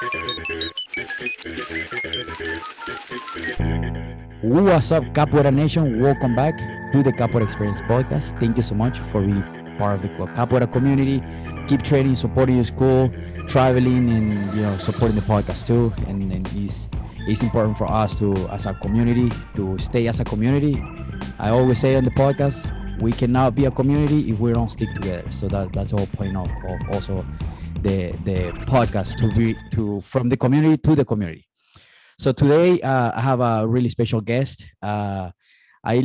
What's up, Capoeira Nation? Welcome back to the Capoeira Experience podcast. Thank you so much for being part of the Capoeira community. Keep training, supporting your school, traveling, and supporting the podcast too. And it's important for us to, as a community, to stay as a community. I always say on the podcast, we cannot be a community if we don't stick together. So that's the whole point of also the podcast to be from the community to the community. So today I have a really special guest. I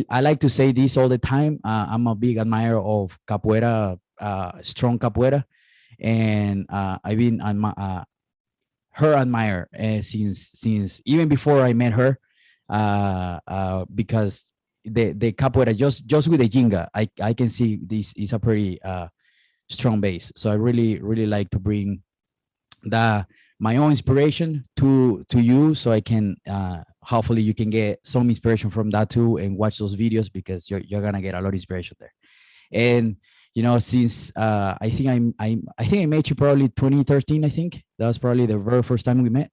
like to say this all the time. I'm a big admirer of capoeira, strong capoeira, and I'm her admirer since even before I met her, because the capoeira just with the jinga, I can see this is a pretty strong base. So I really like to bring my own inspiration to you, so I can hopefully you can get some inspiration from that too, and watch those videos, because you're gonna get a lot of inspiration there. And since I think I met you probably 2013. I think that was probably the very first time we met.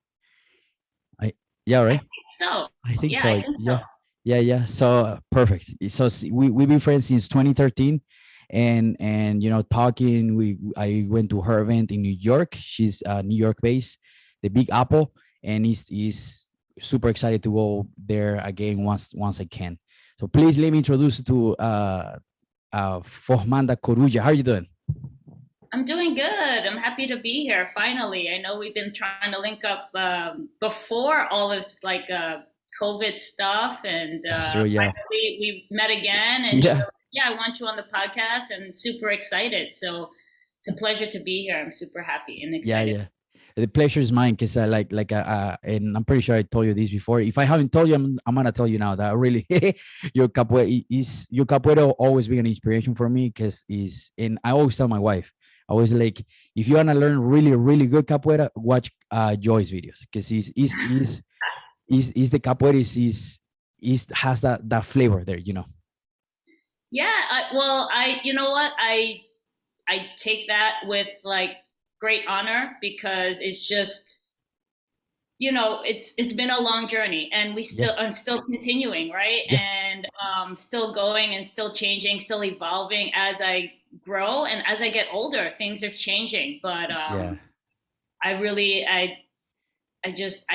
Yeah, right. So I think yeah, so. I think so. Yeah. So perfect. So we've been friends since 2013, and talking. I went to her event in New York. She's New York based, the Big Apple, and he's super excited to go there again once I can. So please let me introduce you to Formanda Coruja. How are you doing? I'm doing good. I'm happy to be here finally. I know we've been trying to link up before all this COVID stuff, and True, yeah. finally we met again. And Yeah. I want you on the podcast, and super excited. So it's a pleasure to be here. I'm super happy and excited. Yeah. The pleasure is mine, because and I'm pretty sure I told you this before. If I haven't told you, I'm gonna tell you now that really your capoeira always been an inspiration for me, and I always tell my wife, I always like, if you wanna learn really good capoeira, watch Joy's videos, because is the capoeira is has that flavor there. Yeah. I you know what I take that with great honor, because it's just it's been a long journey, and I'm still continuing, right? Yeah. And still going and still changing, still evolving as I grow, and as I get older things are changing, but Yeah. I just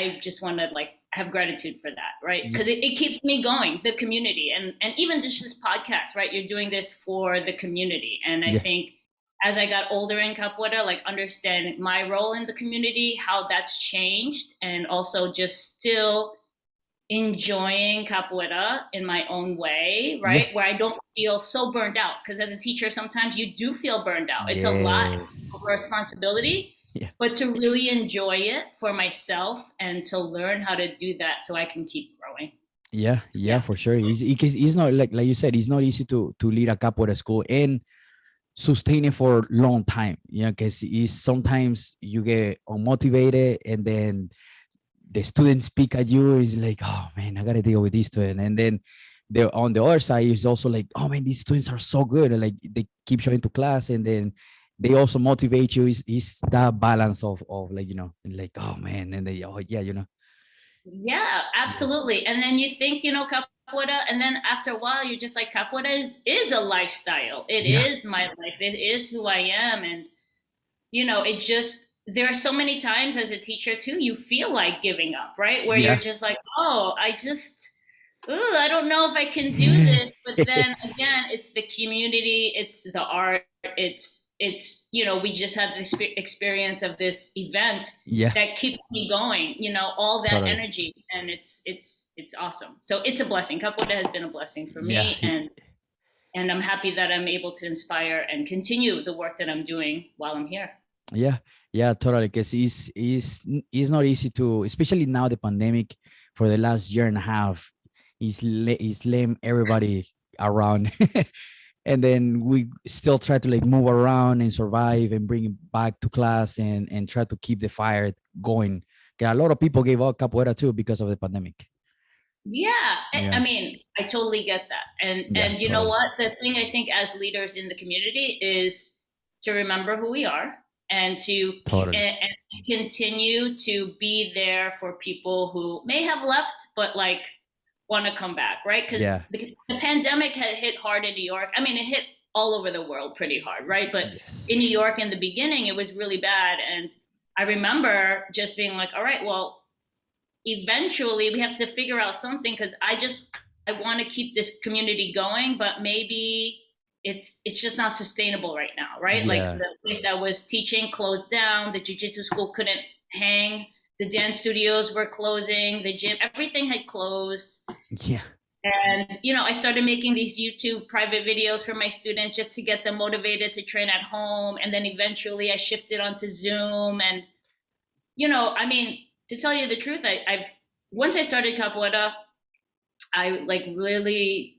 want to have gratitude for that, right? Because it keeps me going, the community, and even just this podcast, right? You're doing this for the community, and I think as I got older in capoeira, understand my role in the community, how that's changed, and also just still enjoying capoeira in my own way, right? Where I don't feel so burned out, because as a teacher, sometimes you do feel burned out. It's a lot of responsibility, but to really enjoy it for myself and to learn how to do that so I can keep growing. Yeah, for sure. It's not like you said, it's not easy to lead a capoeira school and sustain it for a long time, because sometimes you get unmotivated, and then the students speak at you, is like, oh man, I gotta deal with this student. And then on the other side is also like, oh man, these students are so good, and they keep showing to class, and then they also motivate you. Is that balance of oh man, and they Yeah, absolutely. And then you think, capoeira, and then after a while, you're just like, capoeira is a lifestyle. It is my life. It is who I am. And, it just, there are so many times as a teacher too, you feel like giving up, right? Where you're just like, oh, I don't know if I can do this. But then again, it's the community, it's the art, it's we just had this experience of this event that keeps me going, all that energy, and it's awesome. So it's a blessing. Capoeira has been a blessing for me, and I'm happy that I'm able to inspire and continue the work that I'm doing while I'm here. Yeah, totally, because it's not easy to, especially now the pandemic for the last year and a half, is lame everybody around. And then we still try to move around and survive and bring it back to class, and try to keep the fire going. A lot of people gave up capoeira too because of the pandemic. I mean, I totally get that. And you know what? The thing I think as leaders in the community is to remember who we are, and to Totally. and to continue to be there for people who may have left, but like want to come back, right? Because Yeah. the pandemic had hit hard in New York. I mean, it hit all over the world pretty hard, right? But Yes. in New York in the beginning, it was really bad. And I remember just being like, all right, well, eventually we have to figure out something because I want to keep this community going, but maybe it's just not sustainable right now, right? Like Yeah. the place I was teaching closed down, the jiu-jitsu school couldn't hang, the dance studios were closing, the gym, everything had closed. Yeah. And I started making these YouTube private videos for my students just to get them motivated to train at home. And then eventually I shifted onto Zoom. And I mean, to tell you the truth, I've once I started capoeira, I like really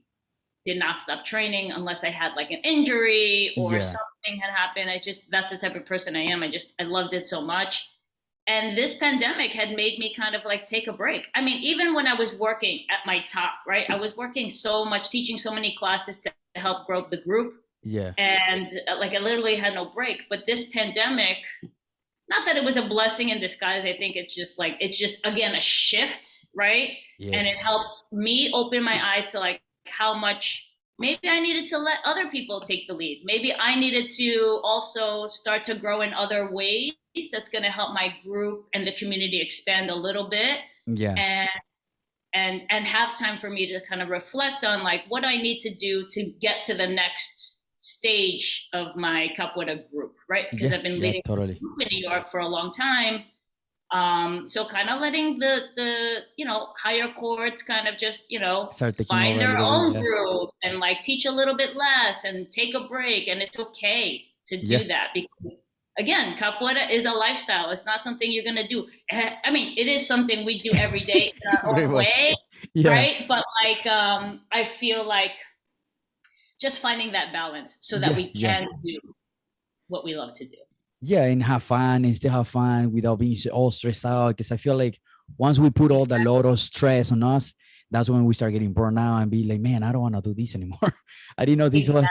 did not stop training unless I had like an injury or Yeah. something had happened. That's the type of person I am. I loved it so much. And this pandemic had made me kind of like take a break. I mean, even when I was working at my top, right? I was working so much, teaching so many classes to help grow the group. Yeah. And like I literally had no break. But this pandemic, not that it was a blessing in disguise. I think it's just again a shift, right? Yes. And it helped me open my eyes to like how much maybe I needed to let other people take the lead. Maybe I needed to also start to grow in other ways that's going to help my group and the community expand a little bit. Yeah. And have time for me to kind of reflect on like what I need to do to get to the next stage of my capoeira group, right? Because I've been leading this group in New York for a long time. So kind of letting the higher courts kind of just find their own groove and like teach a little bit less and take a break, and it's okay to do that because again, capoeira is a lifestyle. It's not something you're gonna do. I mean, it is something we do every day in our own way, right? But like I feel like just finding that balance so that we can do what we love to do. Yeah, and have fun and still have fun without being all stressed out. Because I feel like once we put all the load of stress on us, that's when we start getting burned out and be like, man, I don't want to do this anymore. I didn't know this was,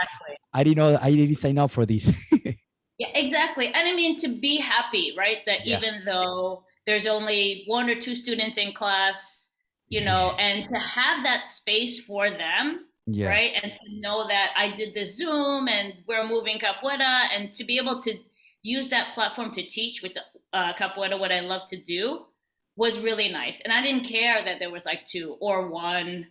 I didn't know I didn't sign up for this. Yeah, exactly. And I mean, to be happy, right? That even though there's only 1 or 2 students in class, and to have that space for them, right? And to know that I did the Zoom and we're moving capoeira, and to be able to use that platform to teach, which capoeira, what I love to do, was really nice. And I didn't care that there was like 2 or 1,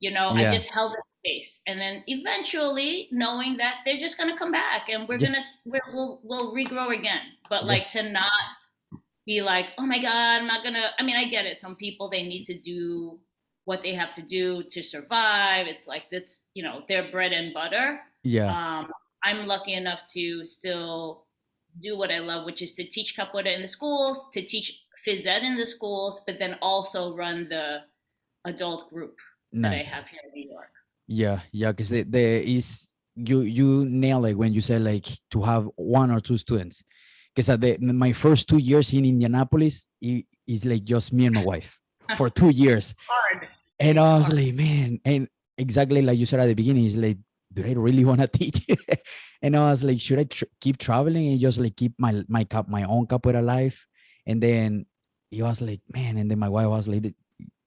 I just held the space. And then eventually knowing that they're just going to come back and we'll regrow again. But like to not be like, oh my God, I'm not going to, I mean, I get it. Some people, they need to do what they have to do to survive. It's like, that's, their bread and butter. Yeah. I'm lucky enough to still do what I love, which is to teach capoeira in the schools, to teach phys ed in the schools, but then also run the adult group that I have here in New York. Yeah, because there is you nail it when you say like to have 1 or 2 students. Because at my first 2 years in Indianapolis, it's like just me and my wife for 2 years. Hard. And I was like, man, and exactly like you said at the beginning, it's like, do I really want to teach? And I was like, should I keep traveling and just like keep my own capoeira life? And then he was like, man, and then my wife was like,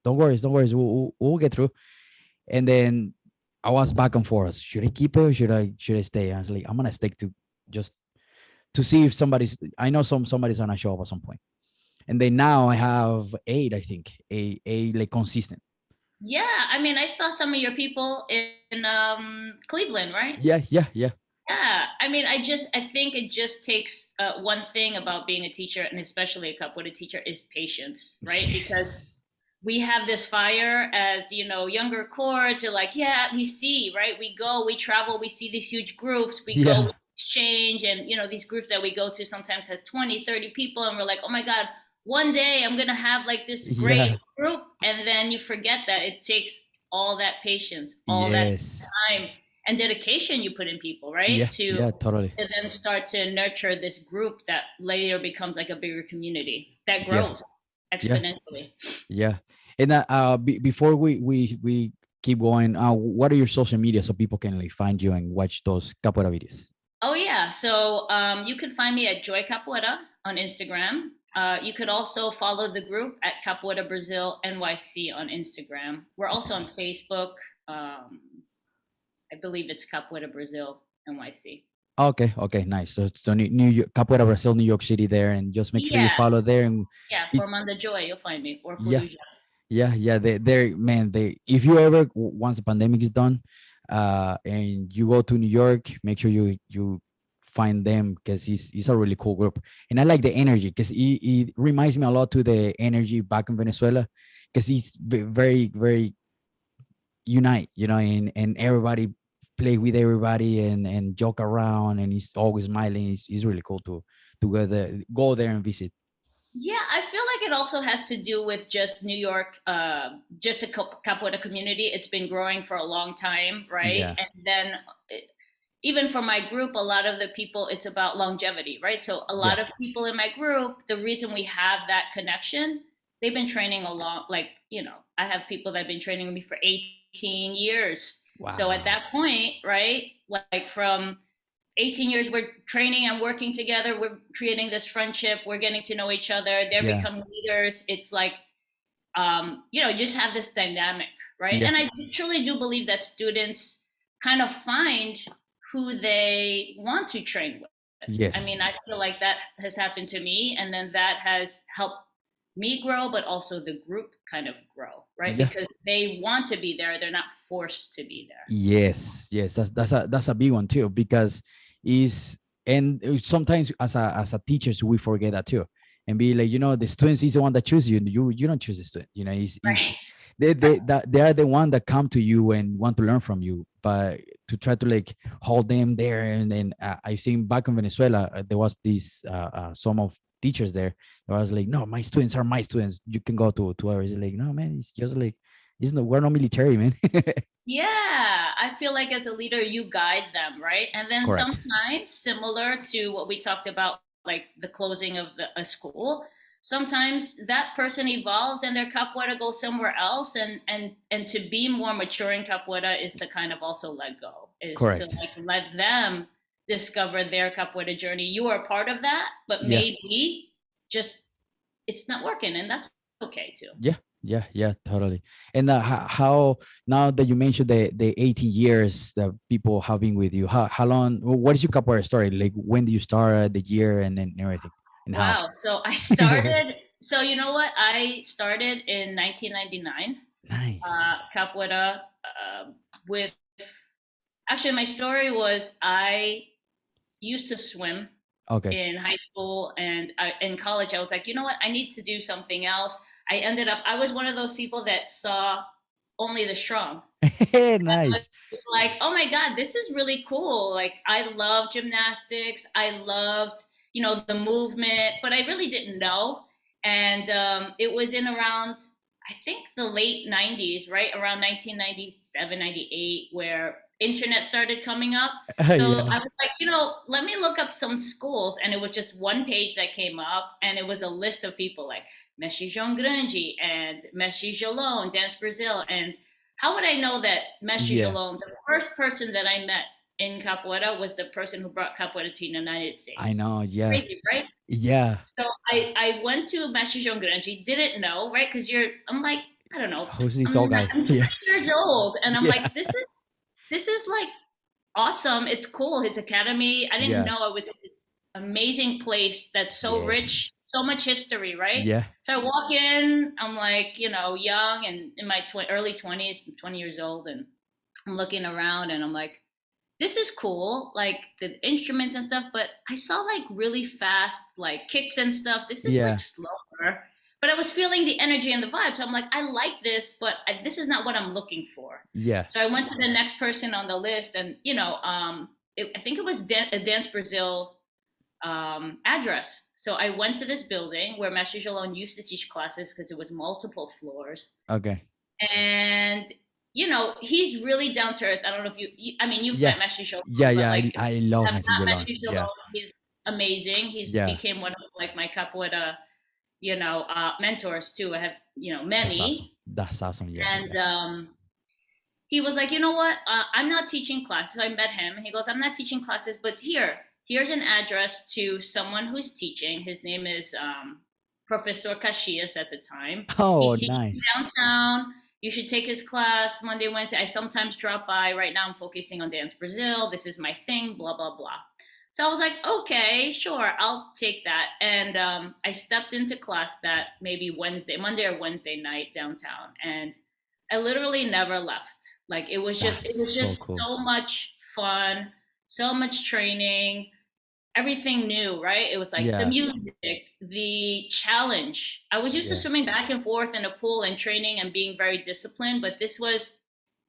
don't worry, we'll get through. And then I was back and forth. Should I keep it or should I stay? I was like, I'm gonna stick to just to see if I know somebody's gonna show up at some point. And then now I have 8, I think, a like consistent. Yeah, I mean, I saw some of your people in Cleveland, right? Yeah. Yeah, I mean, I think it just takes one thing about being a teacher, and especially a capoeira teacher, is patience, right? Because we have this fire as, younger core to like, we see, right? We go, we travel, we see these huge groups, we go, we exchange, and, these groups that we go to sometimes has 20, 30 people, and we're like, oh my God, one day I'm going to have like this great group. And then you forget that it takes all that patience, all that time and dedication you put in people, right? Totally. To then start to nurture this group that later becomes like a bigger community that grows exponentially. Yeah. And before we keep going, what are your social media so people can like find you and watch those capoeira videos? Oh yeah, So you can find me at Joy Capoeira on Instagram. You could also follow the group at Capoeira Brazil NYC on Instagram. We're also on Facebook. I believe it's Capoeira Brazil NYC. Okay, nice. So New York, Capoeira Brazil, New York City there, and just make sure you Yeah, follow there. And yeah, it's, Formanda Joy, you'll find me, or yeah, Coruja. yeah. They're man. They if you ever once the pandemic is done, and you go to New York, make sure you find them because it's a really cool group, and I like the energy because it reminds me a lot to the energy back in Venezuela, because it's very unite, and everybody play with everybody and joke around, and he's always smiling. It's really cool to go there and visit. Yeah, I feel like it also has to do with just New York, just a capoeira community. It's been growing for a long time, right? Yeah, And then even for my group, a lot of the people, it's about longevity, right? So a yeah, lot of people in my group, the reason we have that connection, they've been training a long, like, I have people that have been training with me for 18 years. So at wow, that point, right, like from 18 years we're training and working together, we're creating this friendship, we're getting to know each other, they're yeah, becoming leaders. It's like you just have this dynamic, right? yeah, And I truly do believe that students kind of find who they want to train with. I mean, yes, I feel like that has happened to me, and then that has helped me grow, but also the group kind of grow, right? yeah. Because they want to be there, they're not forced to be there. Yes, that's a big one too, because is and sometimes as a teachers we forget that too, and be like, the students is the one that choose you. You don't choose the student. Is Right. they are the one that come to you and want to learn from you, but to try to like hold them there. And then I think back in Venezuela, there was this some of teachers there that was like, no, my students are my students. You can go to others. Like, no, man, it's just like, we're not military, man. Yeah, I feel like as a leader, you guide them, right? And then Correct. sometimes, similar to what we talked about, like the closing of a school, sometimes that person evolves and their capoeira goes somewhere else. And to be more mature in capoeira is to kind of also let go, is to Correct. like let them discover their capoeira journey. You are part of that, but Yeah. maybe just it's not working, and that's okay too. Yeah, totally. And how now that you mentioned the 18 years that people have been with you, how long? What is your capoeira story? Like, when do you start, the year, and then everything, and how? Wow. So I started, so you know what? I started in 1999, Nice. Capoeira, with, actually, my story was I used to swim Okay. in high school, and in college, I was like, you know what? I need to do something else. I was one of those people that saw only the strong. Nice. It's like, oh my God, this is really cool. Like, I love gymnastics. I loved, the movement, but I really didn't know. And it was in around, I think, the late 90s, right? Around 1997, 98, where internet started coming up. So Yeah. I was like, let me look up some schools. And it was just one page that came up, and it was a list of people like Messi João Grande and Messi Jalone, Dance Brazil. And how would I know that Messi Yeah. Jalone, the first person that I met in Capoeira, was the person who brought Capoeira to the United I States? know. Yeah. Crazy, right? Yeah. So I went to Messi João Grande, didn't know, right? Because I'm like, I don't know, Who's this old guy? I'm 20 Yeah. years old, and I'm Yeah. like, this is like awesome. It's cool. His academy. I didn't Yeah. know it was this amazing place that's so Yes. rich, so much history, right? Yeah. So I walk in, I'm like, young and in my early 20s, 20 years old, and I'm looking around and I'm like, this is cool, like the instruments and stuff, but I saw like really fast, like kicks and stuff. This is like Yeah. slower. But I was feeling the energy and the vibe. So I'm like, I like this, but this is not what I'm looking for. Yeah. So I went to the next person on the list, and I think it was a Dance Brazil address. So I went to this building where Master Jalone used to teach classes because it was multiple floors, Okay. and he's really down to earth. I don't know if I mean, you've Yeah. met Messi Jalone, Yeah. but Yeah. like, I if you love have message not met alone. Messi Yeah. Jalone, he's amazing. He's Yeah. became one of like my capoeira, mentors too. I have That's awesome. many, That's awesome. Yeah. and Yeah. he was like, you know what? I'm not teaching classes. So I met him, and he goes, I'm not teaching classes, but here, here's an address to someone who's teaching. His name is Professor Caxias at the time. Oh, He's teaching nice. downtown. You should take his class Monday, Wednesday. I sometimes drop by. Right now, I'm focusing on Dance Brazil. This is my thing, blah, blah, blah. So I was like, okay, sure, I'll take that. And I stepped into class that maybe Monday or Wednesday night downtown. And I literally never left. Like That's it was so just cool. so much fun, so much training, everything new, right? It was like the Yeah. music, the challenge. I was used to Yeah. swimming back and forth in a pool and training and being very disciplined, but this was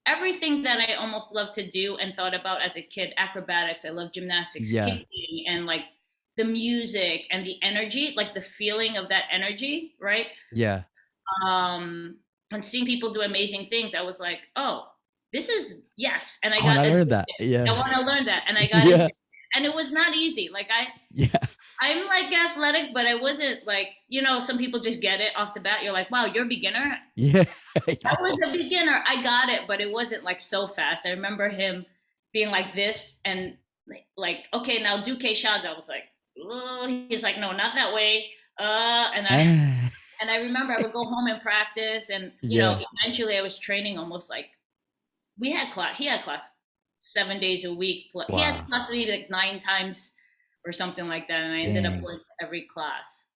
everything that I almost loved to do and thought about as a kid. Acrobatics, I love gymnastics, Yeah. kicking, and like the music and the energy, like the feeling of that energy, right? Yeah. Um, and seeing people do amazing things, I was like, oh, this is yes. And I I want got to learn addicted. that. I Yeah. want to learn that, and I got Yeah. addicted. And it was not easy. Like Yeah. I'm like athletic, but I wasn't like, some people just get it off the bat. You're like, wow, you're a beginner. Yeah. I was a beginner. I got it, but it wasn't like so fast. I remember him being like this and like okay, now do K shots. I was like, oh, he's like, no, not that way. And I Ah, and I remember I would go home and practice, and yeah. eventually I was training almost like we had class. He had class 7 days a week. He had Wow. class maybe like 9 times or something like that, and I ended up Dang. going to every class.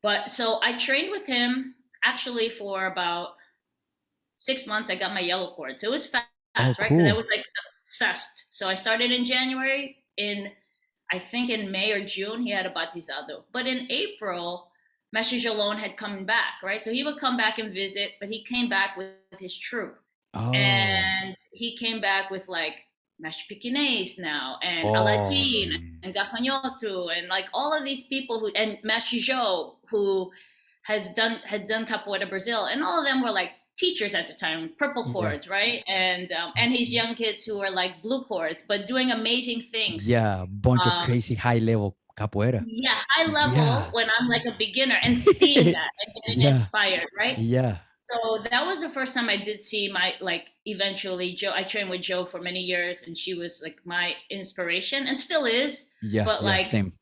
But so I trained with him actually for about 6 months. I got my yellow cord, so it was fast, Oh, right? Because I cool. was like obsessed. So I started in January. I think in May or June he had a batizado, but in April, Mestre Jalone had come back, right? So he would come back and visit, but he came back with his troupe, Oh. and he came back with like Mestre Piquinez now, and Oh, Aladdin, man. and Gafanhoto, and like all of these people and Mestre Joe, who had done Capoeira Brazil, and all of them were like teachers at the time, purple Yeah. cords, right? And his young kids who were like blue cords, but doing amazing things. Yeah. Bunch of Um, crazy high level capoeira. yeah, high level Yeah. when I'm like a beginner and seeing that and getting Yeah. inspired, right? Yeah. So that was the first time I did see my like eventually Joe. I trained with Joe for many years, and she was like my inspiration and still is. Yeah. But Yeah. like Same.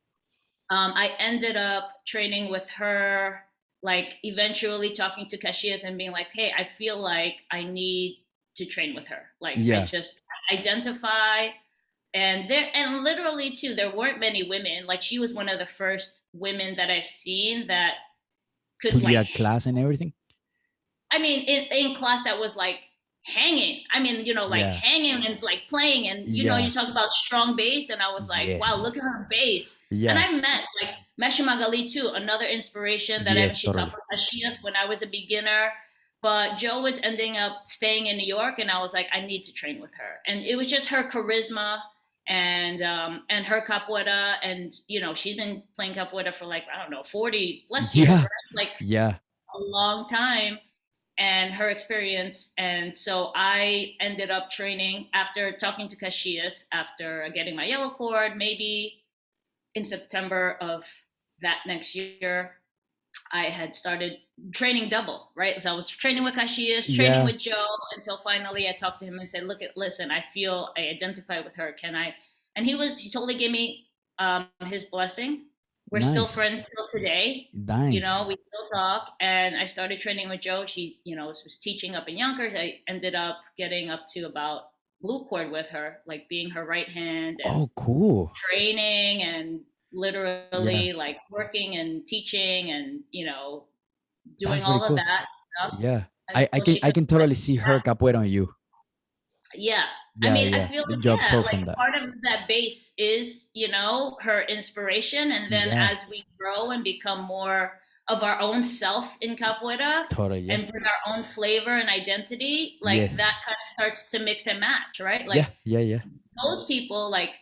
I ended up training with her, like eventually talking to Caxias and being like, hey, I feel like I need to train with her. Like I Yeah. just identify, and literally too, there weren't many women. Like she was one of the first women that I've seen that could Took you like, a class and everything? I mean, in class that was like hanging. I mean, like Yeah. hanging and like playing, and you Yeah. talk about strong bass, and I was like, wow, Yes. look at her bass. And Yeah. I met like Mesha Magali too, another inspiration that Yes, she taught totally. for Caxias when I was a beginner. But Joe was ending up staying in New York, and I was like, I need to train with her. And it was just her charisma and her capoeira, and she's been playing capoeira for like I don't know 40 plus years, Yeah. right? Like Yeah. a long time, and her experience. And so I ended up training after talking to Caxias, after getting my yellow cord, maybe in September of that next year. I had started training double, right? So I was training with Caxias, training Yeah. with Joe, until finally I talked to him and said, listen, I feel I identify with her. Can I? And he totally gave me his blessing. We're still Nice. friends till today. Nice. We still talk. And I started training with Joe. She, was teaching up in Yonkers. I ended up getting up to about blue cord with her, like being her right hand and Oh, cool. training and Yeah. literally like working and teaching and doing That's very all of cool. that stuff Yeah. I until can she I could. can totally see her capoeira on you. Yeah, I Yeah, mean, I yeah. feel like, You absorb like from that. part of that base is her inspiration, and then Yeah. as we grow and become more of our own self in capoeira Totally, yeah. and bring our own flavor and identity, like that Yes. kind of starts to mix and match, right? Like Yeah, yeah, yeah. those people like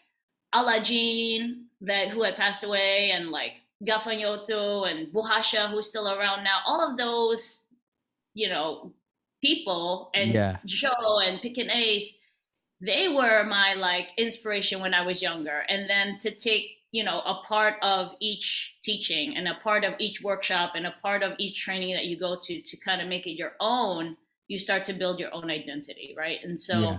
Aladdin, that who had passed away, and like Gafanhoto and Buhasha, who's still around now, all of those, you know, people, and Yeah. Joe and Pick and Ace, they were my like inspiration when I was younger. And then to take, a part of each teaching and a part of each workshop and a part of each training that you go to kind of make it your own, you start to build your own identity, right? And so Yeah.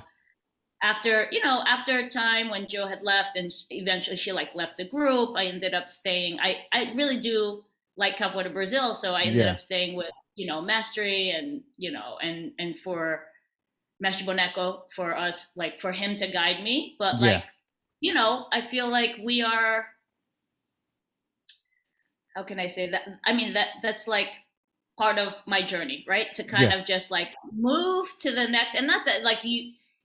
after, after a time when Joe had left and eventually she like left the group, I ended up staying. I really do like Capoeira Brazil. So I ended Yeah. up staying with, Mastery and, and for Mestre Boneco for us, like for him to guide me. But Yeah. like, I feel like we are, how can I say that? I mean, that's like part of my journey, right? To kind Yeah. of just like move to the next, and not that like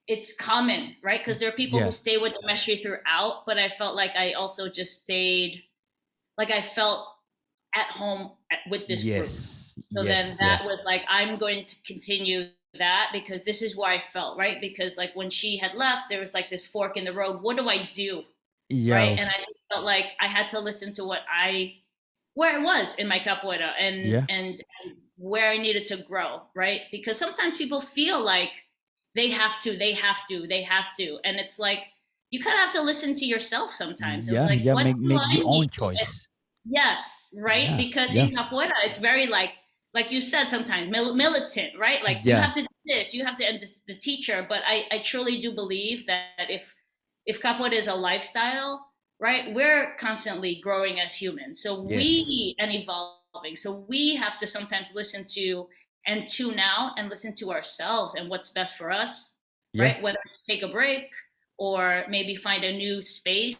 it's common, right? Because there are people who Yeah. stay with the ministry throughout, but I felt like I also just stayed, like I felt at home with this group. Yes. So then Yes. Yeah. that was like, I'm going to continue that because this is where I felt, right? Because like when she had left, there was like this fork in the road. What do I do? Right. Yeah. And I just felt like I had to listen to where I was in my capoeira and, Yeah. and where I needed to grow, right? Because sometimes people feel like they have to. And it's like, you kind of have to listen to yourself sometimes. And Yeah. like, Yeah. what Make do make I your need own to? choice. Yes, right? Yeah. Because Yeah. in capoeira, it's very like you said, sometimes militant, right? Like you Yeah. have to do this, you have to, and the teacher. But I truly do believe that if capoeira is a lifestyle, right? We're constantly growing as humans, so Yes. and evolving. So we have to sometimes listen to and tune out and listen to ourselves and what's best for us, Yeah. right? Whether it's take a break or maybe find a new space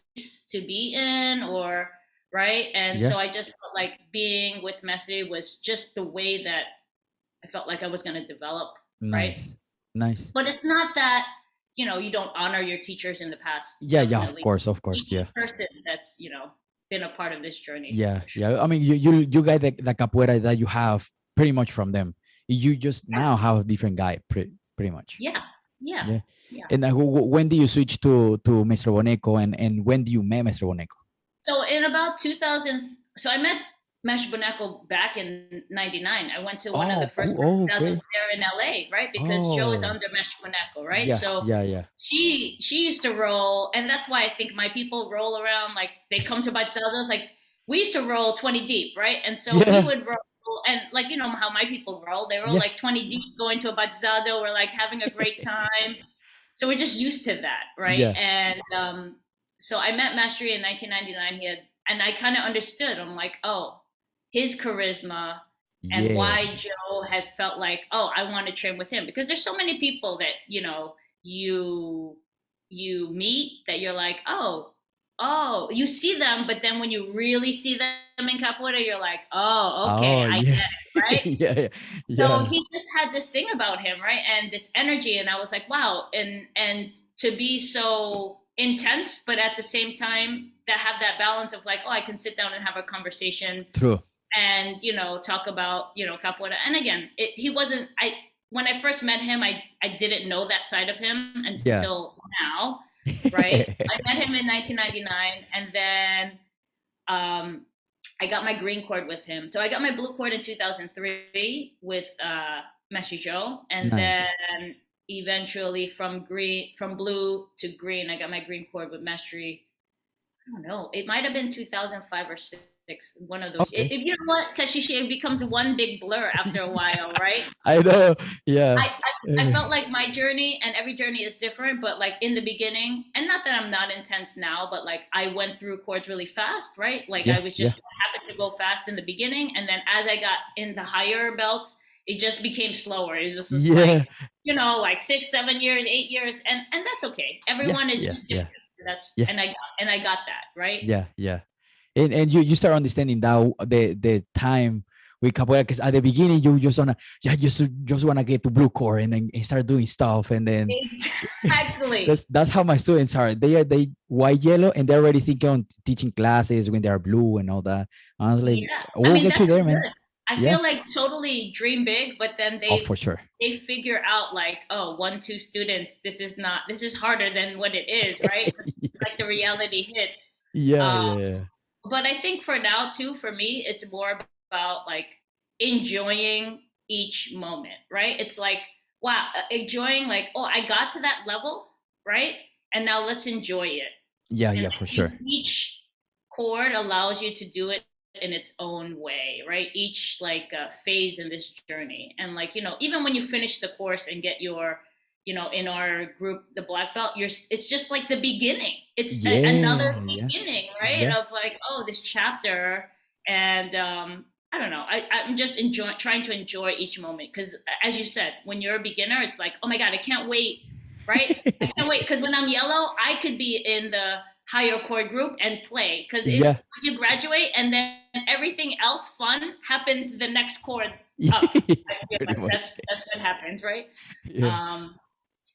to be in, or right. And Yeah. so I just felt like being with Messi was just the way that I felt like I was going to develop, right? Nice. Nice. But it's not that, you don't honor your teachers in the past. Yeah. Yeah. Of Definitely. course. Of course. Each Yeah. person that's, been a part of this journey, Yeah. for sure. Yeah. I mean, you got the capoeira that you have pretty much from them. You just now have a different guy, pretty much. Yeah. Yeah. Yeah. Yeah. And when do you switch to Mr. Boneco, and when do you meet Mr. Boneco? So in about 2000, so I met Mesh Boneco back in '99. I went to one of the Oh, first cool. Oh, Batizados okay. there in LA, right? Because Joe is Oh, under Mesh Boneco, right? yeah. So Yeah. Yeah. she used to roll, and that's why I think my people roll around like they come to Batizados. Like we used to roll 20 deep, right? And so we Yeah. would roll, and like how my people roll, they roll Yeah. like 20 deep, going to a Batizado, we're like having a great time. So we're just used to that, right? Yeah. And so I met Mastery in 1999. And I kind of understood. I'm like, oh, his charisma and why Yes. Joe had felt like, oh, I want to train with him, because there's so many people that you meet that you're like, oh, you see them, but then when you really see them in capoeira, you're like, oh, okay, Oh, I yeah. get it, right? Yeah. So Yeah. he just had this thing about him, right? And this energy, and I was like, wow. And to be so intense, but at the same time that have that balance of like, oh, I can sit down and have a conversation True. and talk about capoeira. And again, he wasn't. I When I first met him, I didn't know that side of him Yeah. until now, right? I met him in 1999, and then I got my green cord with him. So I got my blue cord in 2003 with Messi Joe, and Nice. then eventually from blue to green, I got my green cord with Messi. I don't know. It might have been 2005 or six. One of those. Okay. You know what? Because it becomes one big blur after a while, right? I know. Yeah. I felt like my journey, and every journey is different, but like in the beginning, and not that I'm not intense now, but like I went through chords really fast, right? Like I Yeah. was Yeah. just happened to go fast in the beginning, and then as I got in the higher belts, it just became slower. It was just Yeah. like like 6, 7 years, 8 years, and that's okay. Yeah. Everyone is Yeah. just Yeah. different. That's Yeah. and I got that, right? Yeah. Yeah. And you start understanding that the time with capoeira, because at the beginning you just wanna get to blue core and then start doing stuff, and then Exactly. that's how my students are. They white yellow, and they're already thinking on teaching classes when they are blue and all that. I was like, Yeah. I we'll mean, get you that's there, man. good. I Yeah. feel like totally dream big, but then Oh, for sure. they figure out like, oh, 1, 2 students, this is harder than what it is, right? It's like the reality hits. Yeah. Um, Yeah. but I think for now too, for me, it's more about like enjoying each moment, right? It's like, wow, enjoying like, oh, I got to that level, right? And now let's enjoy it. Yeah. And Yeah. I For sure. think each chord allows you to do it in its own way, right? Each like phase in this journey, and like even when you finish the course and get in our group, the black belt, it's just like the beginning. It's another Yeah, yeah, beginning, right? yeah, Of like, oh, this chapter. And I don't know. I'm just trying to enjoy each moment. Because as you said, when you're a beginner, it's like, oh my God, I can't wait, right? I can't wait. Because when I'm yellow, I could be in the higher chord group and play. Because yeah. you graduate and then everything else fun happens the next chord up. I feel Pretty like much. that's what happens, right? Yeah, Um,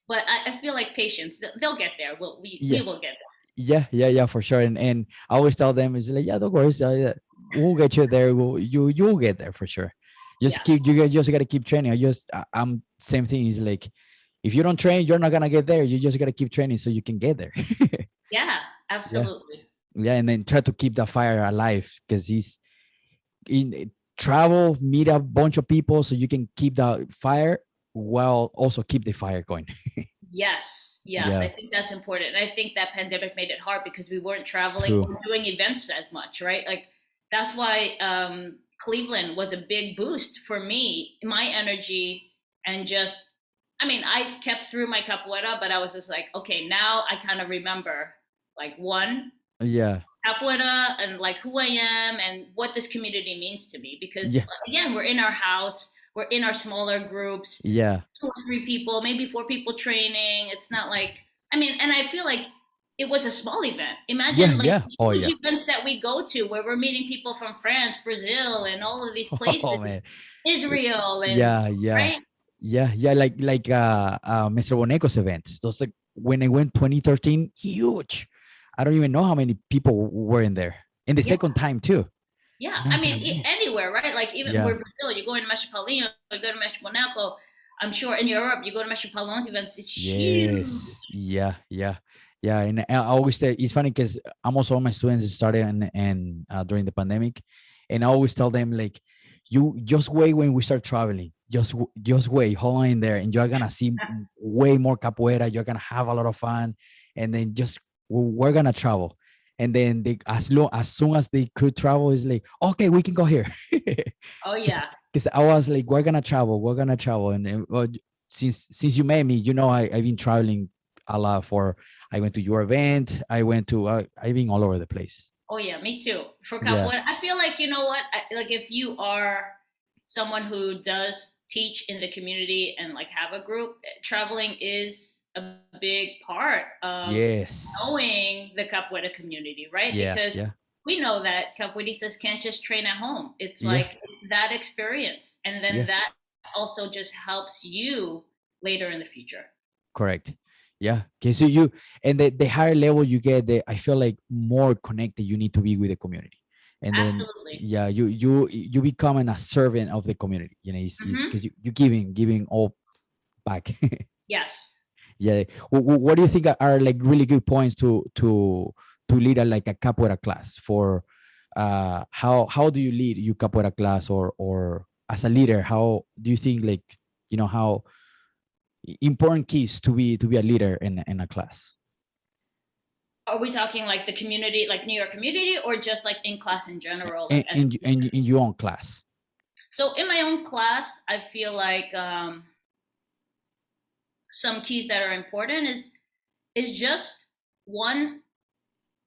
but I feel like patience. They'll get there. We yeah, will get yeah, for sure. And I always tell them is like, yeah, don't worry, we'll get you there. You'll get there for sure. there. Just keep, you guys just gotta keep training. I'm same thing. Is like, if you don't train, you're not gonna get there. You just gotta keep training so you can get there. Yeah, Yeah, absolutely. yeah, and then try to keep the fire alive because he's in travel, meet a bunch of people so you can keep the fire while also keep the fire going. Yes, I Yeah, think that's important. And I think that pandemic made it hard because we weren't traveling true. or doing events as much, right? Like that's why Cleveland was a big boost for me, my energy, and just, I mean, I kept through my capoeira, but I was just like, okay, now I kind of remember, like, one, Yeah, capoeira and like who I am and what this community means to me. Because yeah, again, we're in our house, we're in our smaller groups, yeah. 2 or 3 people, maybe 4 people training. It's not like, I mean, and I feel like it was a small event. Yeah, Imagine like yeah. Oh huge yeah. events that we go to where we're meeting people from France, Brazil, and all of these Oh places, man. Israel, and Yeah, yeah. right? Yeah. Like Mr. Boneco's events. Those like when I went 2013, huge. I don't even know how many people were in there. And the Yeah, second time too. yeah. And I I was mean, like, man. anywhere, right? Like even Yeah. where Brazil, you go in Mesh Paulinho, you go to Mesh Monaco. I'm sure in Europe, you go to Mesh Paulon's events, it's huge. Yes. Yeah. And I always say it's funny because almost all my students started and during the pandemic, and I always tell them like, you just wait when we start traveling. Just wait, hold on in there, and you're gonna see way more capoeira. You're gonna have a lot of fun, and then just we're gonna travel. And then as soon as they could travel, is like, okay, we can go here. Oh yeah. Because I was like, we're gonna travel, and then, well, since you met me, I've been traveling a lot. I went to your event, I've been all over the place. Oh yeah, me too. For Yeah, capoeira, I feel like you know what, like if you are someone who does teach in the community and like have a group, traveling is a big part of yes, knowing the capoeira community, right? yeah, Because yeah, we know that capoeiristas can't just train at home. It's yeah, like it's that experience, and then yeah, that also just helps you later in the future. correct. Yeah, okay, so you, and the higher level you get, I feel like more connected you need to be with the community. And then Absolutely. yeah, you becoming a servant of the community, is Hmm. because you giving all back. Yes. Yeah. What do you think are like really good points to lead like a capoeira class for how do you lead your capoeira class, or as a leader, how do you think like how important keys to be a leader in a class? Are we talking like the community, like New York community, or just like in class in general, like in, as a in, in teacher? in your own class? So in my own class, I feel like some keys that are important is just one,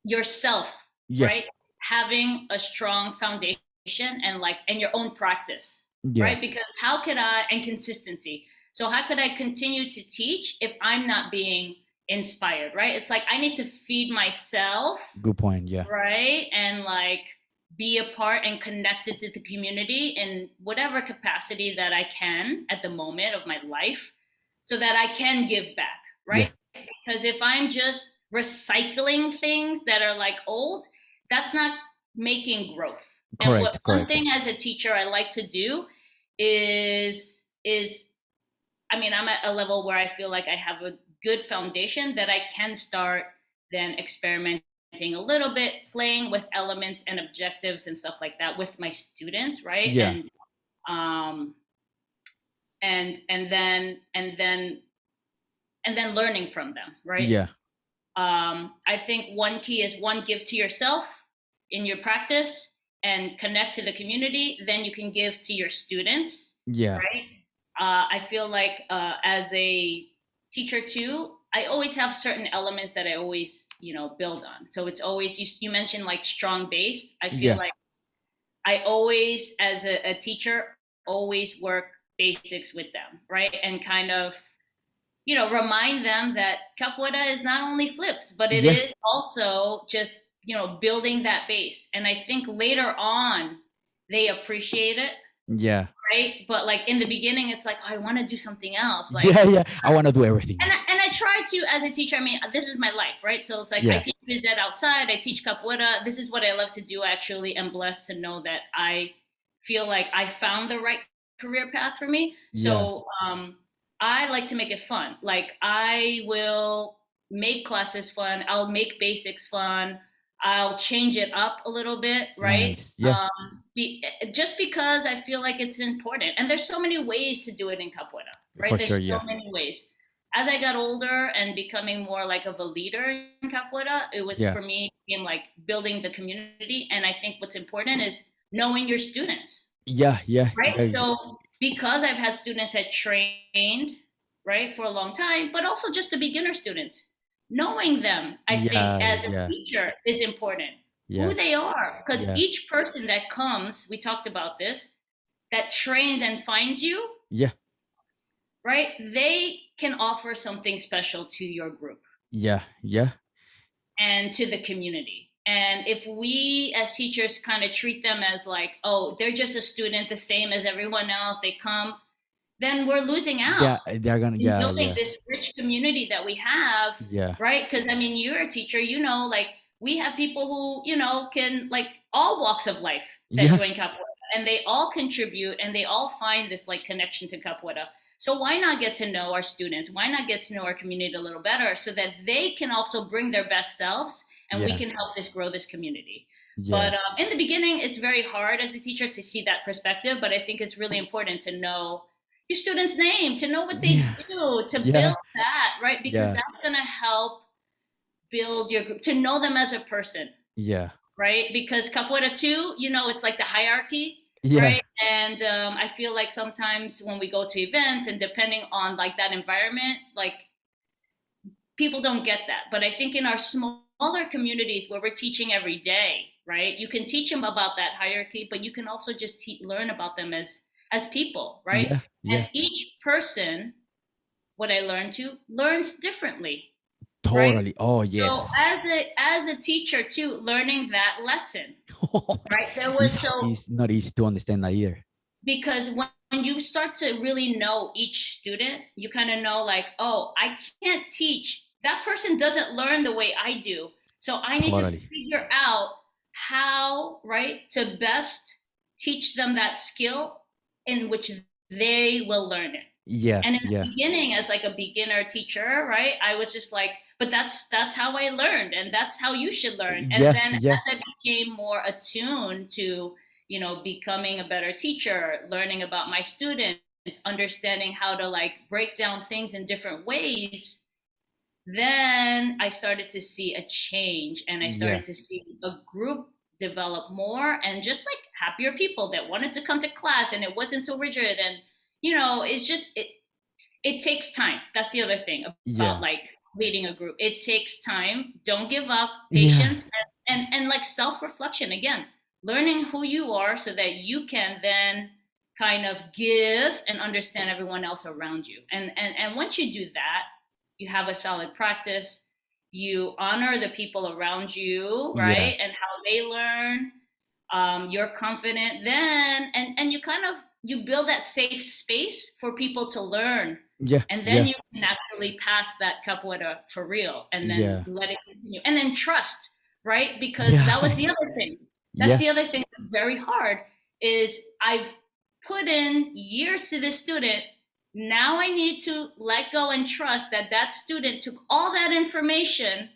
yourself, Yeah, right? Having a strong foundation and your own practice, yeah, right? Because how could I, and consistency. So how could I continue to teach if I'm not being inspired, right? It's like I need to feed myself, good point. Yeah, right? And like be a part and connected to the community in whatever capacity that I can at the moment of my life so that I can give back, yeah, right? Because if I'm just recycling things that are like old, that's not making growth. And what one correct. thing as a teacher I like to do is I mean, I'm at a level where I feel like I have a good foundation that I can start then experimenting a little bit, playing with elements and objectives and stuff like that with my students, right? Yeah, Um and then learning from them, right? yeah, I think one key is one, give to yourself in your practice and connect to the community. Then you can give to your students, yeah, right? I feel like as a teacher too, I always have certain elements that I always, build on. So it's always, you mentioned like strong base. I feel like I always, as a teacher, always work basics with them, right? And kind of, remind them that capoeira is not only flips, but it is also just, building that base. And I think later on, they appreciate it. Yeah. Right. But like in the beginning, it's like, oh, I want to do something else. Like, I want to do everything. And I try to, as a teacher, I mean, this is my life, right? So it's like, I teach phys ed outside, I teach capoeira. This is what I love to do. I actually am blessed to know that I feel like I found the right career path for me. So I like to make it fun. Like I will make classes fun. I'll make basics fun. I'll change it up a little bit, right? Nice. Yeah. Just because I feel like it's important. And there's so many ways to do it in capoeira, right? For there's sure, so many ways. As I got older and becoming more like of a leader in capoeira, it was for me became like building the community. And I think what's important is knowing your students. Yeah. Right. So because I've had students that trained, right, for a long time, but also just the beginner students. Knowing them, I think, as a teacher is important. Who they are, because each person that comes, we talked about this, that trains and finds you, right? They can offer something special to your group. And to the community. And if we as teachers kind of treat them as like, oh, they're just a student, the same as everyone else, they come, then we're losing out. They're gonna building this rich community that we have, right? Because I mean, you're a teacher, like we have people who can like all walks of life that join capoeira, and they all contribute, and they all find this like connection to capoeira. So why not get to know our students? Why not get to know our community a little better, so that they can also bring their best selves, and we can help grow this community. But in the beginning, it's very hard as a teacher to see that perspective. But I think it's really important to know your student's name, to know what they do, to build that, right? Because that's going to help build your group, to know them as a person. Right? Because capoeira too, it's like the hierarchy, right? And I feel like sometimes when we go to events, and depending on like that environment, like people don't get that. But I think in our smaller communities where we're teaching every day, right? You can teach them about that hierarchy, but you can also just learn about them as people, right? And each person, what I learned learns differently. Totally. Right? Oh, yes. So as a teacher too, learning that lesson, right? It's not easy to understand that either. Because when you start to really know each student, you kind of know like, oh, I can't teach. That person doesn't learn the way I do. So I need to figure out how, right, to best teach them that skill in which they will learn it. And in the beginning, as like a beginner teacher, right, I was just like, but that's how I learned, and that's how you should learn. And then as I became more attuned to, becoming a better teacher, learning about my students, understanding how to like break down things in different ways, then I started to see a change, and I started to see a group develop more, and just like happier people that wanted to come to class, and it wasn't so rigid. And it's just it takes time. That's the other thing about like leading a group. It takes time. Don't give up. Patience and like self-reflection. Again, learning who you are so that you can then kind of give and understand everyone else around you. And once you do that, you have a solid practice. You honor the people around you, right? And how they learn. You're confident then, and you build that safe space for people to learn. And then you can actually pass that capoeira for real, and then let it continue. And then trust, right? Because that was the other thing. That's the other thing that's very hard, is I've put in years to this student. Now I need to let go and trust that that student took all that information,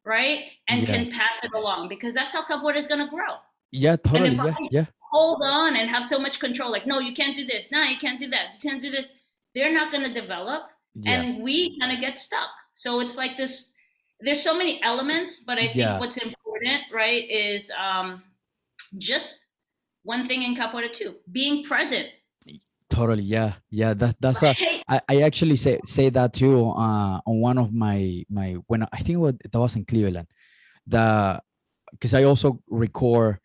right? And can pass it along, because that's how capoeira is going to grow. Totally. And if I hold on and have so much control, like, no, you can't do this. No, you can't do that. You can't do this. They're not going to develop, and we kind of get stuck. So it's like this, there's so many elements, but I think what's important, right, is just one thing in capoeira too, being present. Totally. Yeah. Yeah. That's a, I actually say that too, on one of my, when I think what that was in Cleveland, the, because I also record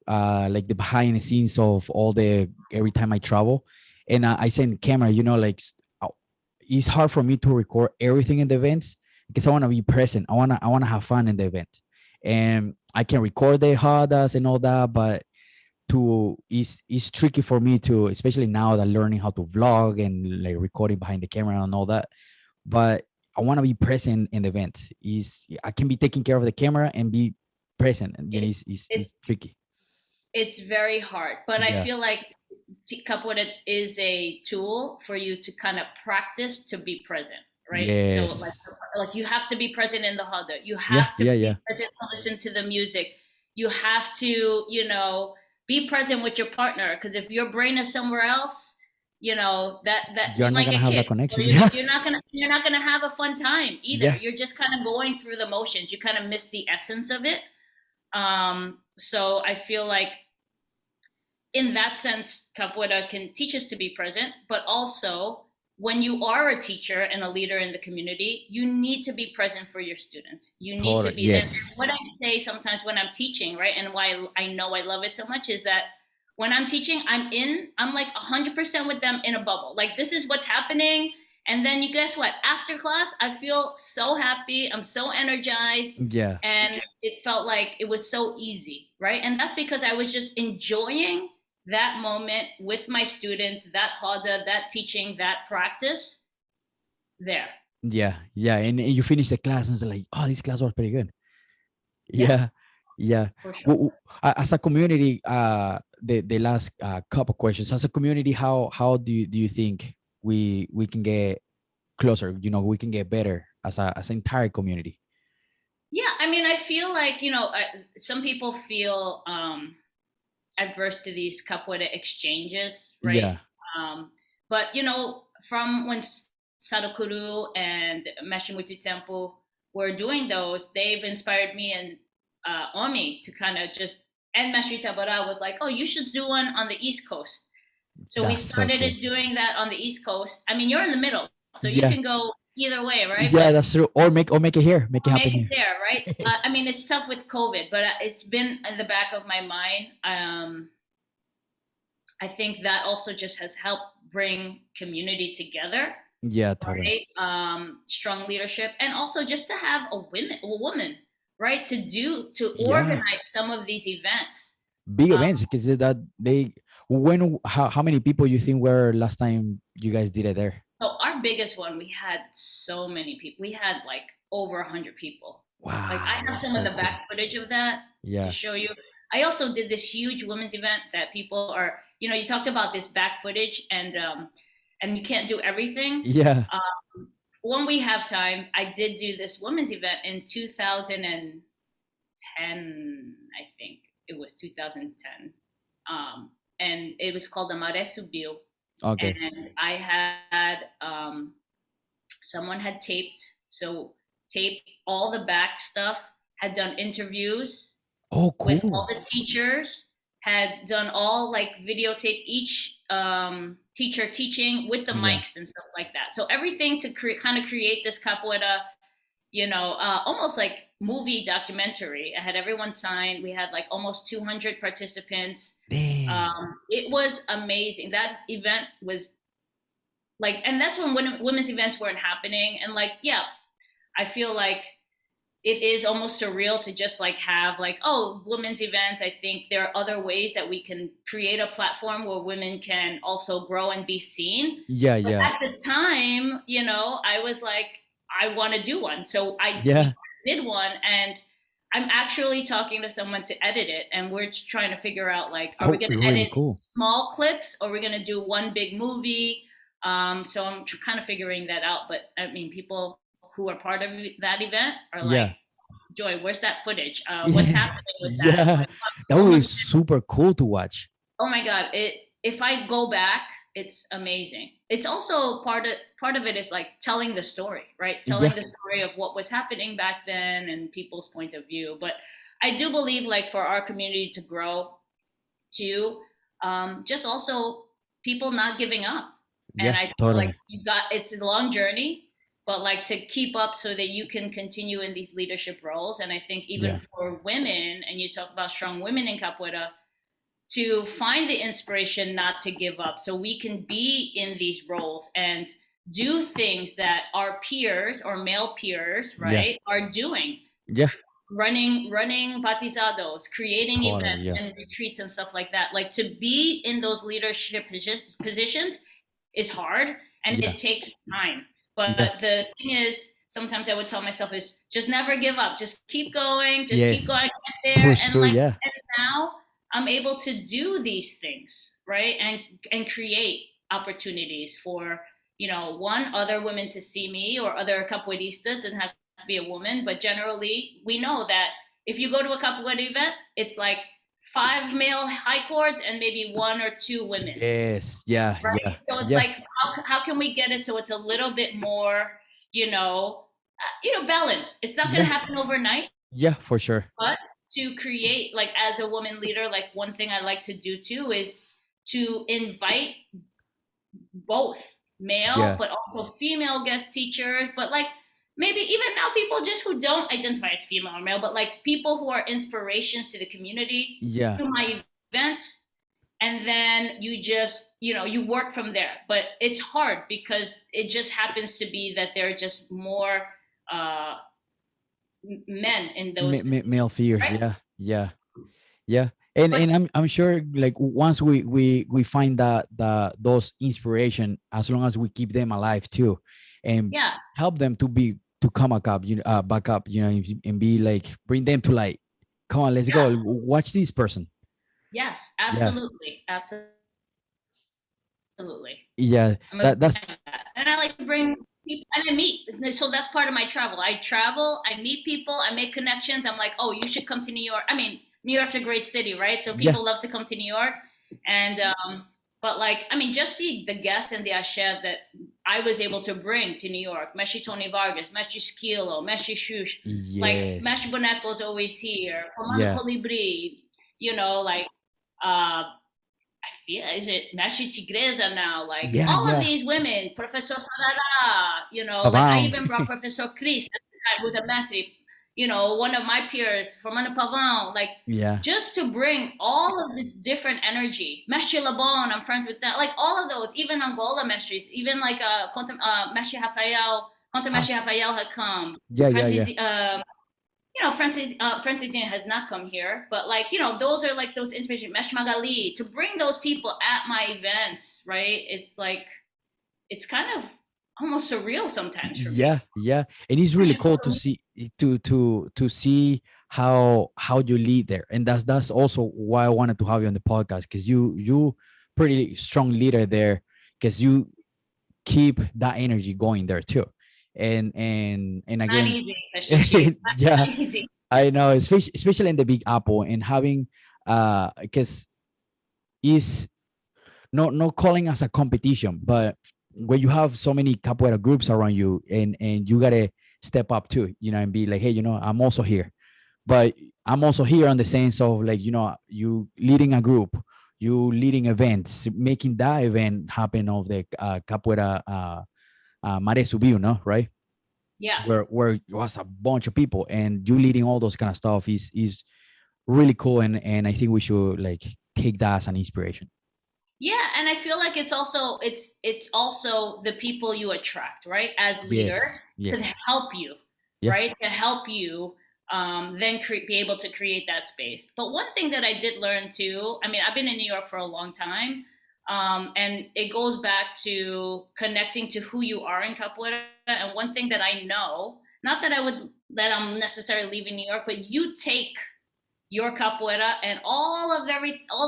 like the behind the scenes of all the, every time I travel, and I send camera, like it's hard for me to record everything in the events because I want to be present. I want to have fun in the event, and I can record the hadas and all that, but to is tricky for me to, especially now that learning how to vlog and like recording behind the camera and all that. But I want to be present in the event. Is I can be taking care of the camera and be present, and it's tricky. It's very hard, but I Yeah. feel like capoeira is a tool for you to kind of practice to be present, right? So Yes. like you have to be present in the huddle. You Yeah. have to Yeah. be Yeah. present to listen to the music. You have to, be present with your partner, because if your brain is somewhere else, that You're you not might gonna get have that kicked, or connection. Yeah. you're not gonna have a fun time either. Yeah. You're just kind of going through the motions. You kind of miss the essence of it. So I feel like in that sense, capoeira can teach us to be present, but also when you are a teacher and a leader in the community, you need to be present for your students. You need to Totally. be there. Yes. What I say sometimes when I'm teaching, right, and why I know I love it so much is that when I'm teaching, I'm like 100% with them in a bubble. Like, this is what's happening. And then you guess what? After class, I feel so happy. I'm so energized. Yeah. And it felt like it was so easy, right? And that's because I was just enjoying that moment with my students, that hoda, that teaching, that practice there. Yeah. Yeah. And you finish the class and it's like, oh, this class was pretty good. Yeah, Yeah. Yeah. for sure. As a community, the last couple questions. As a community, how do you think we can get closer? We can get better as an entire community. Yeah, I mean, I feel like, some people feel adverse to these capoeira exchanges, right? Yeah. Um, but, from when Sadokuru and Meshimutu Temple were doing those, they've inspired me and Omi to kind of just, and Meshu Tabara was like, oh, you should do one on the East Coast. So we That's so started cool. doing that on the East Coast. I mean, you're in the middle, so you Yeah. can go either way, right? Yeah, that's true. Or make it here. Make it happen Make it here. there, right? I mean, it's tough with COVID, but it's been in the back of my mind. I think that also just has helped bring community together, Yeah, totally. right? Strong leadership, and also just to have a woman, right, to Yeah. organize some of these events. Big Um, events because that they when how many people you think were last time you guys did it there? so our biggest one, we had so many people. We had like over 100 people. Like, I Wow, have that's some of so the cool. back footage of that to Yeah. show you. I also did this huge women's event that people are, you talked about this back footage, and you can't do everything. Yeah. When we have time, I did do this women's event in 2010. I think it was 2010, and it was called the Mare Subiu, Okay. and I had someone had taped all the back stuff, had done interviews Oh, with all cool. the teachers, had done all like videotape each teacher teaching with the Yeah. mics and stuff like that. So everything to kind of create this capoeira, almost like movie documentary. I had everyone sign. We had like almost 200 participants. Damn. It was amazing. That event was like, and that's when women's events weren't happening. And like, yeah, I feel like it is almost surreal to just like have like, oh, women's events. I think there are other ways that we can create a platform where women can also grow and be seen. Yeah, But yeah. at the time, I was like, I want to do one. So we Yeah. did one, and I'm actually talking to someone to edit it, and we're just trying to figure out like, are we Oh, going to really edit cool. small clips, or are we going to do one big movie? So I'm kind of figuring that out. But I mean, people who are part of that event are like, Yeah. Joy, where's that footage? What's Yeah. happening with that? Yeah. Like, That would be almost, super cool to watch. oh my god! If I go back, it's amazing. It's also part of it is like telling the story, right? Telling Yeah. the story of what was happening back then and people's point of view. But I do believe, like, for our community to grow too, just also people not giving up. And Yeah, I feel like totally. it's a long journey, but like to keep up so that you can continue in these leadership roles. And I think even Yeah, for women, and you talk about strong women in capoeira, to find the inspiration not to give up so we can be in these roles and do things that our peers or male peers, yeah, right, are doing, yeah, running batizados, creating totally. events Yeah, and retreats and stuff like that. Like to be in those leadership positions is hard and yeah, it takes time. But yeah. the thing is, sometimes I would tell myself is just never give up, just keep Yes, going, get there. push And through. like, Yeah, and now I'm able to do these things, right? And create opportunities for, one, other women to see me, or other capoeiristas. Doesn't have to be a woman, but generally we know that if you go to a capoeira event, it's like five male high chords and maybe one or two women, yes, yeah, right? yeah, So it's yeah, like how can we get it so it's a little bit more, balanced. It's not going yeah, to happen overnight, yeah, for sure. but to create, like, as a woman leader, like one thing I like to do too is to invite both male Yeah, but also female guest teachers, but like maybe even now people just who don't identify as female or male, but like people who are inspirations to the community, yeah, to my event. And then you just, you work from there, but it's hard because it just happens to be that there are just more uh, men in those positions, male fears. right? Yeah, yeah, yeah. And But I'm sure like once we find the those inspiration, as long as we keep them alive too, and yeah, help them to come up, back up, and be like bring them to like, come on, let's yeah, go, watch this person. yes, Yeah, absolutely, absolutely. yeah. I'm a big That's fan of that. And I like to bring people and I meet. So that's part of my travel. I travel, I meet people, I make connections. I'm like, oh, you should come to New York. I mean, New York's a great city, right? So yeah, people love to come to New York. And but like, I mean, just the guests and the asher that I was able to bring to New York. Mestre Tony Vargas, Mestre Skilo, Mestre Xuxa. Like yes, Mestre Boneco's always here. Formanda yeah, Colibri, like I feel, is it Mestre Tigresa now? Like yeah, all of yeah. these women, Professor Sarara, like I Pavão. even brought Professor Chris at the time with a mestre, one of my peers from Pavão, like Yeah, just to bring all of this different energy. Mestre Labon, I'm friends with that. Like all of those, even Angola mestres, even like Mestre Rafael, Contra ah, Mestre Rafael had come. yeah, yeah, Francis, yeah. Francis Jean has not come here, but like, those are like those inspiration. Mesh Magali, to bring those people at my events, right? It's like, it's kind of almost surreal sometimes for me. Yeah, yeah. And it's really cool to see, to see how you lead there. And that's also why I wanted to have you on the podcast, because you pretty strong leader there, because you keep that energy going there too. And Not again, easy, Kashishi. yeah, Not easy. I know, especially in the Big Apple, and having because is not calling us a competition, but when you have so many capoeira groups around you, and you gotta step up too, and be like, hey, I'm also here, but I'm also here on the sense of like, you leading a group, you leading events, making that event happen of the capoeira Mare Subiu, no, right? Yeah. Where it was a bunch of people, and you leading all those kind of stuff is really cool, and I think we should like take that as an inspiration. Yeah, and I feel like it's also the people you attract, right? As leader, Yes, to yes, help you, yeah, right? To help you then be able to create that space. But one thing that I did learn too, I mean, I've been in New York for a long time, and it goes back to connecting to who you are in capoeira. And one thing that I know, not that I'm necessarily leaving New York, but you take your capoeira and all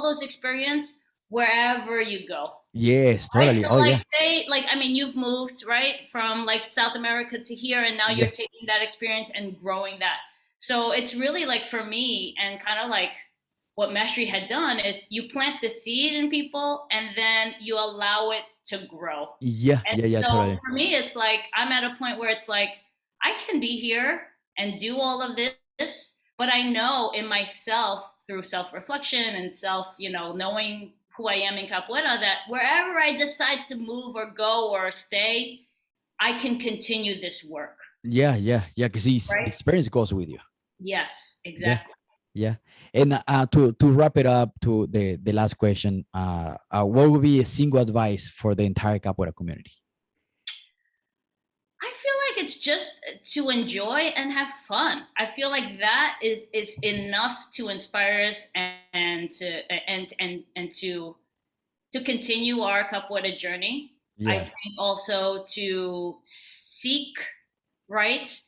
those experience wherever you go, yes, right? totally. So Oh like, yeah, say, like, I mean, you've moved, right, from like South America to here, and now you're yeah, taking that experience and growing that. So it's really like, for me, and kind of like what Meshri had done is you plant the seed in people and then you allow it to grow. yeah, And yeah, yeah, so totally. for me, it's like I'm at a point where it's like I can be here and do all of this, but I know in myself, through self reflection and self, knowing who I am in Capoeira, that wherever I decide to move or go or stay, I can continue this work. Yeah, because the experience goes with you. Yes, exactly. Yeah. And to wrap it up, to the last question, what would be a single advice for the entire Capoeira community? I feel like it's just to enjoy and have fun. I feel like that is enough to inspire us and to continue our Capoeira journey. I think also to seek, right,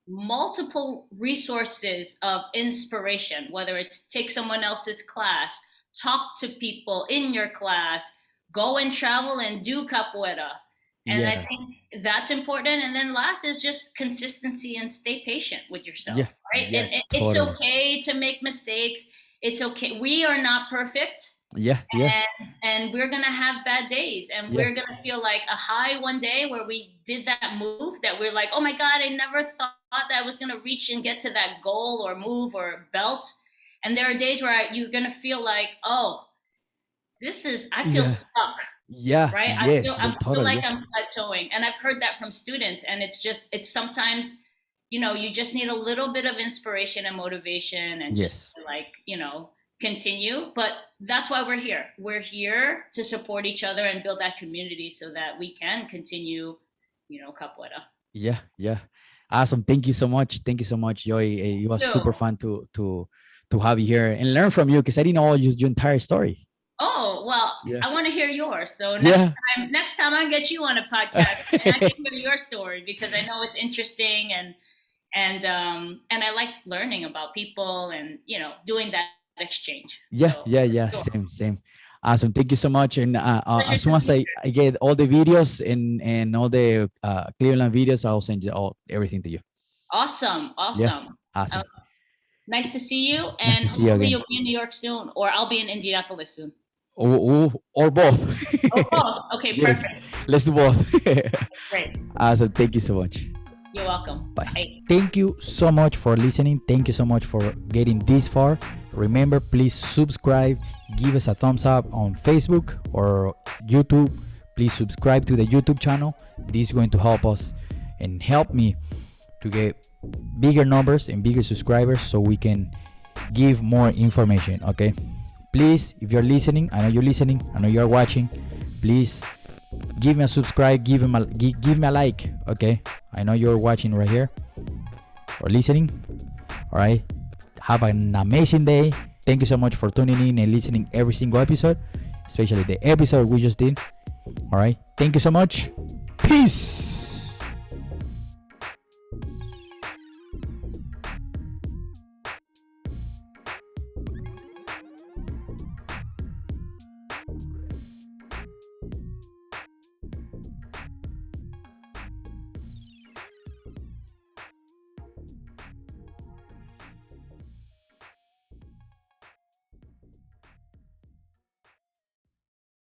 multiple resources of inspiration, whether it's take someone else's class, talk to people in your class, go and travel and do Capoeira. And I think that's important. And then last is just consistency and stay patient with yourself, right? And it's okay to make mistakes. It's okay. We are not perfect. And we're going to have bad days. And we're going to feel like a high one day where we did that move that we're like, oh my God, I never thought that I was going to reach and get to that goal or move or belt. And there are days where you're going to feel like, oh, I feel stuck. Right. I feel like I'm plateauing. And I've heard that from students. And it's sometimes, you just need a little bit of inspiration and motivation and just like, continue. But that's why we're here. We're here to support each other and build that community so that we can continue, Capoeira. Yeah. Awesome. Thank you so much. Joy. It was super fun to have you here and learn from you, because I didn't know your entire story. Oh, well, I want to hear yours. So next time I'll get you on a podcast and I can hear your story, because I know it's interesting and I like learning about people and, doing that exchange. Same. Awesome. Thank you so much. And as soon as I get all the videos and all the Cleveland videos, I'll send you everything to you. Awesome. Awesome. Nice to see you. And hopefully you'll be in New York soon, or I'll be in Indianapolis soon. Or both. Okay, perfect. Let's do both. Great. Awesome. Thank you so much. You're welcome. Bye. Thank you so much for listening. Thank you so much for getting this far. Remember, please subscribe. Give us a thumbs up on Facebook or YouTube. Please subscribe to the YouTube channel. This is going to help us and help me to get bigger numbers and bigger subscribers so we can give more information. Okay, please, if you're listening, I know you're listening, I know you're watching, please give me a subscribe, give me a like. Okay, I know you're watching right here or listening. All right, have an amazing day. Thank you so much for tuning in and listening every single episode, especially the episode we just did. All right, thank you so much. Peace.